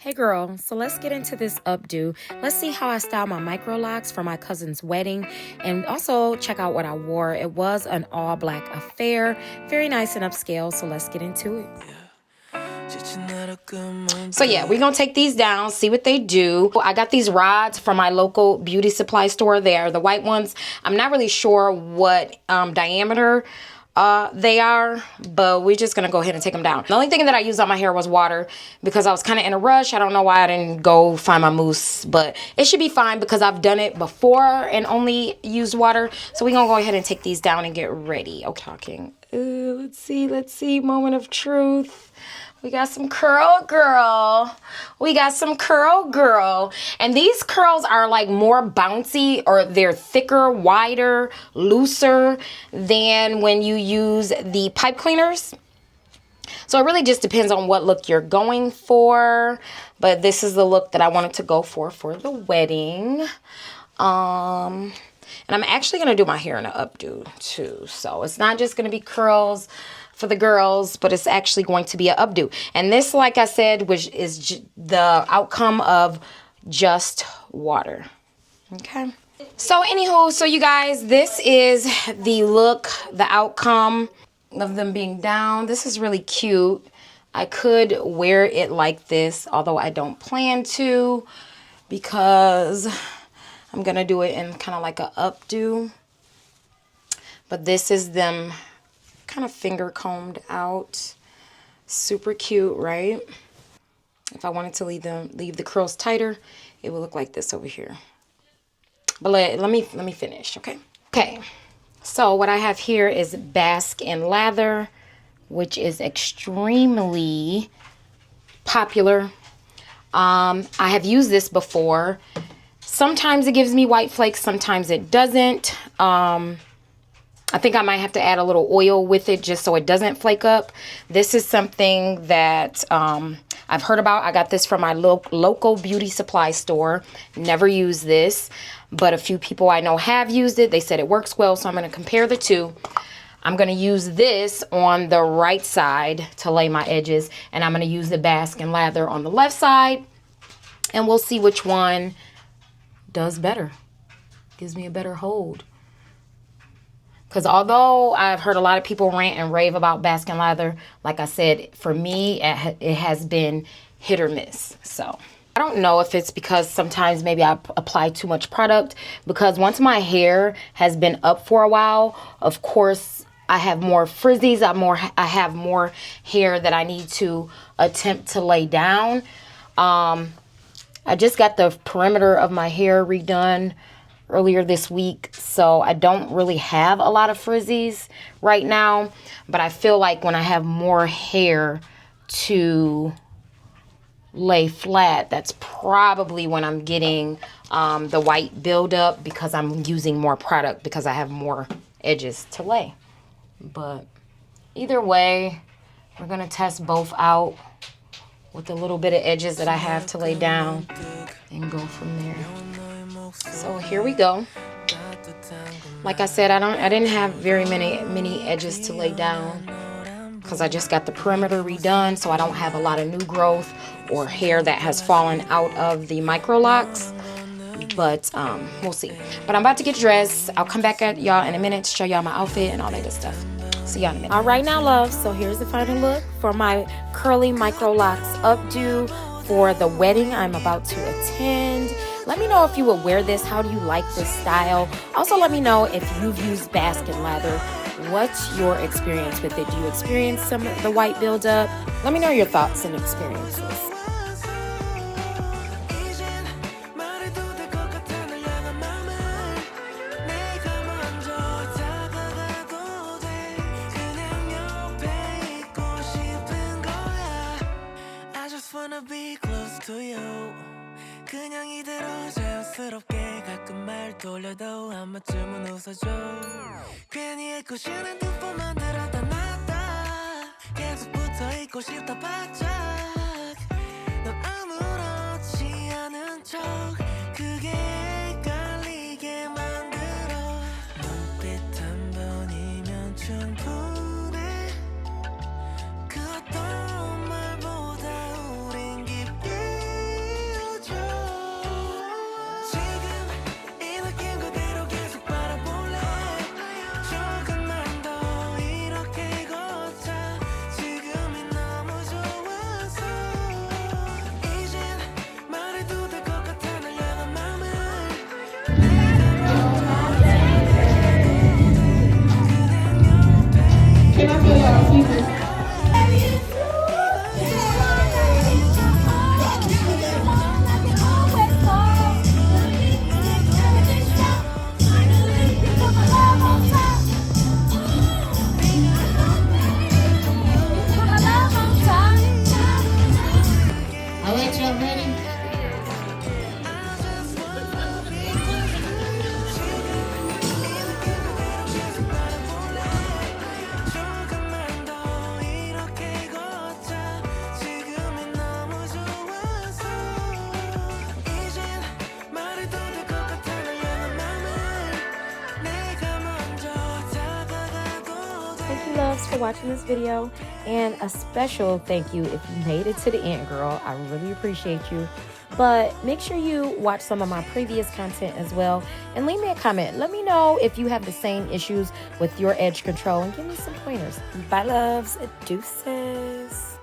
Hey girl, so let's get into this updo. Let's see how I style my MicroLocs for my cousin's wedding, and also check out what I wore. It was an all black affair, very nice and upscale, so let's get into it. So yeah, we're gonna take these down, see what they do. I got these rods from my local beauty supply store. They are the white ones. I'm not really sure what diameter they are, but we're just gonna go ahead and take them down. The only thing that I used on my hair was water because I was kind of in a rush. I don't know why I didn't go find my mousse, but it should be fine because I've done it before and only used water. So we're gonna go ahead and take these down and get ready. Okay, talking. Let's see, moment of truth. We got some curl girl. We got some curl girl. And these curls are like more bouncy, or they're thicker, wider, looser than when you use the pipe cleaners. So it really just depends on what look you're going for. But this is the look that I wanted to go for the wedding. And I'm actually going to do my hair in an updo too. So it's not just going to be curls for the girls, but it's actually going to be an updo. And this, like I said, which is the outcome of just water. Okay. So anywho, so you guys, this is the look, the outcome of them being down. This is really cute. I could wear it like this, although I don't plan to, because I'm gonna do it in kind of like a updo. But this is them kind of finger combed out. Super cute, right? If I wanted to leave the curls tighter, it would look like this over here. But let me finish, okay? Okay, so what I have here is Basque and Lather, which is extremely popular. I have used this before. Sometimes it gives me white flakes, sometimes it doesn't. I think I might have to add a little oil with it just so it doesn't flake up. This is something that I've heard about. I got this from my local beauty supply store. Never used this, but a few people I know have used it. They said it works well, so I'm going to compare the two. I'm going to use this on the right side to lay my edges, and I'm going to use the Basque and Lather on the left side, and we'll see which one does better. Gives me a better hold. Because although I've heard a lot of people rant and rave about Basque and Lather, like I said, for me, it has been hit or miss. So I don't know if it's because sometimes maybe I apply too much product, because once my hair has been up for a while, of course, I have more frizzies. I have more hair that I need to attempt to lay down. I just got the perimeter of my hair redone earlier this week, so I don't really have a lot of frizzies right now, but I feel like when I have more hair to lay flat, that's probably when I'm getting the white buildup, because I'm using more product because I have more edges to lay. But either way, we're gonna test both out with a little bit of edges that I have to lay down and go from there. So here we go. Like I said, I didn't have very many edges to lay down because I just got the perimeter redone, so I don't have a lot of new growth or hair that has fallen out of the MicroLocs. But we'll see. But I'm about to get dressed. I'll come back at y'all in a minute to show y'all my outfit and all that good stuff. See y'all in a minute. All right now, love. So here's the final look for my curly MicroLocs updo for the wedding I'm about to attend. Let me know if you would wear this. How do you like this style? Also, let me know if you've used Basque and Lather. What's your experience with it? Do you experience some of the white buildup? Let me know your thoughts and experiences. Be close to you. 그냥 이대로 자연스럽게 가끔 말 돌려도 한 번쯤은 웃어줘. 괜히 애꿎은 두번 만들었다 놨다 계속 붙어있고 싶다 바짝. 넌 아무렇지 않은 척 그게 헷갈리게 만들어. 눈빛 한 번이면 충분해. 그 어떤 말보다 우린 깊이 All right, y'all ready? 조금만 더 이렇게 걷자 지금이 너무 좋아서 이젠 말해도 될 것 같아 널 향한 맘을 내가 먼저 다가가도 돼. Thank you, loves, for watching this video. And a special thank you if you made it to the end, girl. I really appreciate you. But make sure you watch some of my previous content as well. And leave me a comment. Let me know if you have the same issues with your edge control. And give me some pointers. Bye, loves. Deuces.